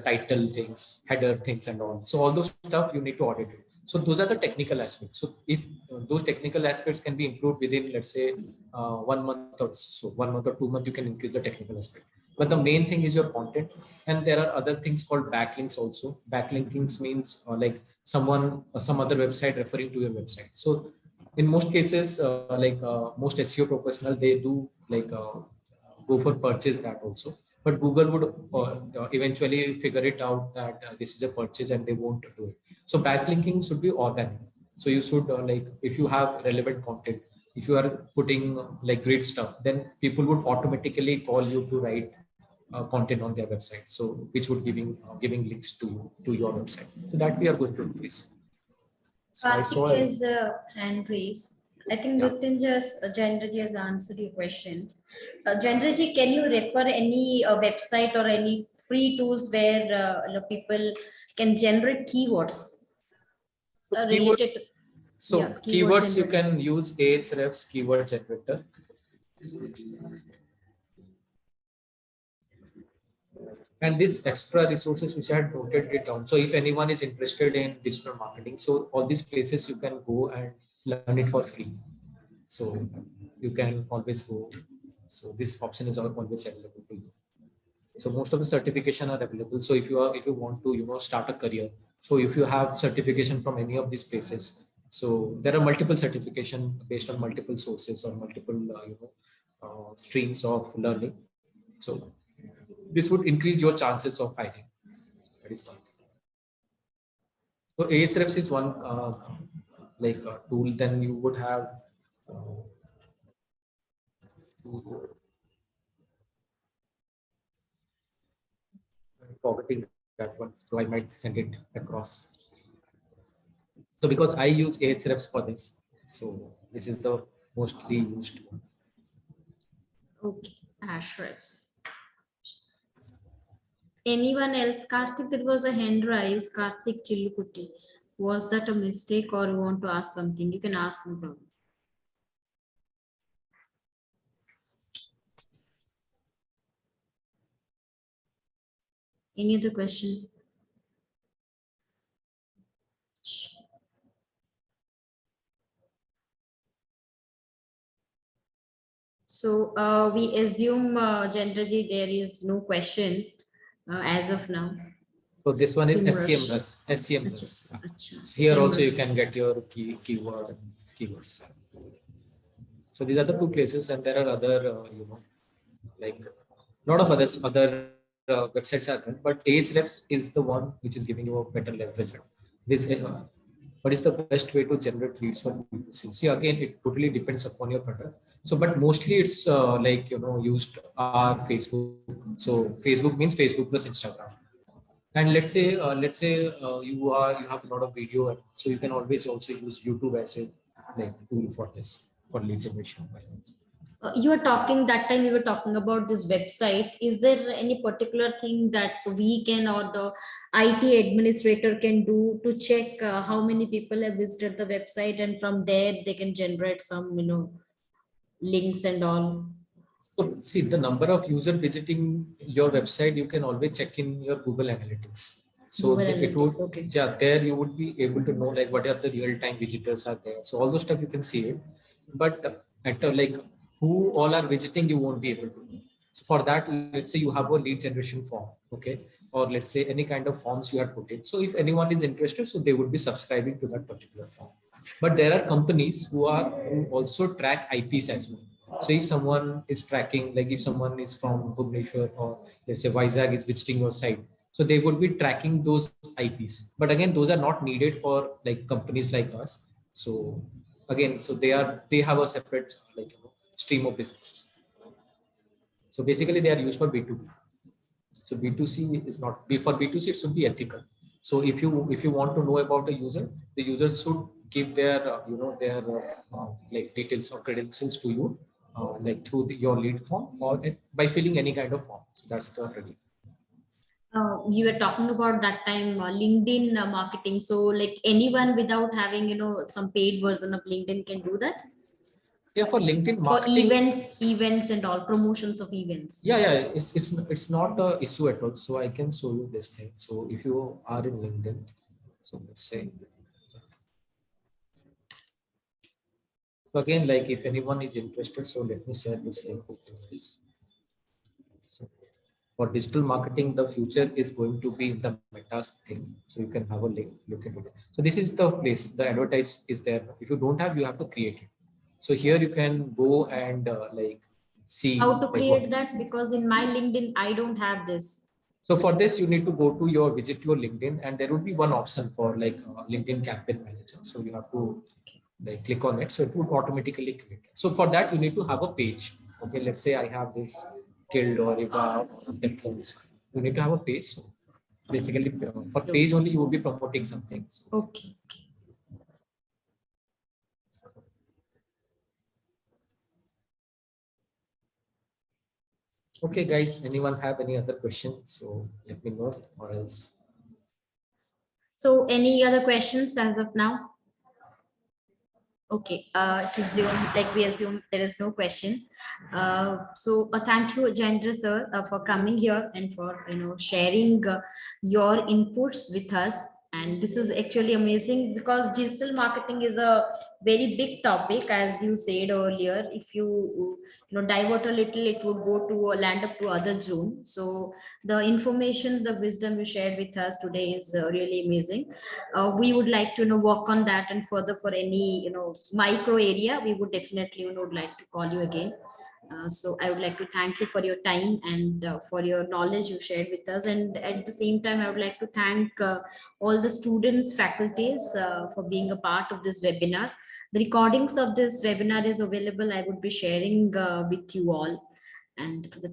title things, header things, and all. So all those stuff you need to audit it. So those are the technical aspects. So if those technical aspects can be improved within, let's say, 1 month or so, 1 month or 2 months, you can increase the technical aspect. But the main thing is your content. And there are other things called backlinks also. Backlinkings means some other website referring to your website. So in most cases, most SEO professional, they do go for purchase that also. But Google would eventually figure it out that this is a purchase and they won't do it. So backlinking should be organic. So you should if you have relevant content, if you are putting great stuff, then people would automatically call you to write content on their website. So which would giving links to your website. So that we are going to increase. So I saw Karthik is hand raise. I think yeah. Jayendra has answered your question. Jayendra, can you refer any website or any free tools where people can generate keywords related to? So Yeah, keywords you can use Ahrefs keyword generator. And this extra resources which I had noted it down. So if anyone is interested in digital marketing, so all these places you can go and learn it for free. So you can always go. So this option is always available to you. So most of the certification are available. So if you want to start a career, so if you have certification from any of these places, so there are multiple certification based on multiple sources or multiple streams of learning. So this would increase your chances of hiring. That is one. So Ahrefs is one tool. Then you would have forgetting that one, so I might send it across. So because I use Ahrefs for this, so this is the mostly used one. Okay, Ahrefs. Anyone else? Karthik, there was a hand rise. Karthik Chillukutti. Was that a mistake or you want to ask something? You can ask me. Any other question? So we assume, Jendraji, there is no question as of now. So this one is Simrush. SCM. Here Simrush. also you can get your keywords. So these are the two places, and there are other like a lot of other websites are there, but Ahrefs is the one which is giving you a better leverage. This what is the best way to generate leads for B2C? See, again, it totally depends upon your product. So, but mostly it's used Facebook. So Facebook means Facebook plus Instagram. And let's say you have a lot of video, so you can always also use YouTube as a tool for this, for lead generation. You were talking that time, we were talking about this website. Is there any particular thing that we can, or the IT administrator can do to check how many people have visited the website, and from there they can generate some links and all? So see, the number of user visiting your website, you can always check in your Google Analytics. So Google it would, Analytics, okay. yeah, there you would be able to know like what are the real-time visitors are there. So all those stuff you can see it, but at like who all are visiting, you won't be able to know. So for that, let's say you have a lead generation form, okay, or let's say any kind of forms you have put in. So if anyone is interested, so they would be subscribing to that particular form. But there are companies who also track IPs as well. So if someone is tracking, like if someone is from Bhubaneswar or let's say Vizag is visiting your site, so they would be tracking those IPs. But again, those are not needed for like companies like us. So again, so they have a separate like stream of business. So basically, they are used for B2B. So B2C is not for B2C. It should be ethical. So if you want to know about a user, the user should give their their like details or credentials to you, like through your lead form or by filling any kind of form. So that's the ready. You were talking about that time LinkedIn marketing. So like anyone without having some paid version of LinkedIn can do that. Yeah, for LinkedIn For marketing. events and all promotions of events. Yeah, it's not a issue at all. So I can show you this thing. So if you are in LinkedIn, so let's say. So again, like if anyone is interested, so let me share this link with this. So for digital marketing, the future is going to be the Meta thing. So you can have a look into it. So this is the place, the advertise is there. If you don't have, you have to create it. So here you can go and like see how to like create that, because in my LinkedIn I don't have this. So for this, you need to go to visit your LinkedIn, and there would be one option for like LinkedIn campaign manager. So you have to like click on it. So it would automatically create. So for that, you need to have a page. Okay, let's say I have this Guild or Eva or Netflix. You need to have a page. So basically, for page only, you will be promoting something. So, Okay. okay, guys, anyone have any other questions? So let me know, or else. So any other questions as of now? Okay, to assume, like we assume there is no question. So thank you, Jayendra sir, for coming here and for sharing your inputs with us. And this is actually amazing because digital marketing is a very big topic, as you said earlier. If you divert a little, it would go to land up to other zone. So the information, the wisdom you shared with us today is really amazing. We would like to work on that, and further for any micro area, we would definitely would like to call you again. So I would like to thank you for your time and for your knowledge you shared with us, and at the same time I would like to thank all the students, faculties for being a part of this webinar. The recordings of this webinar is available. I would be sharing with you all, and for the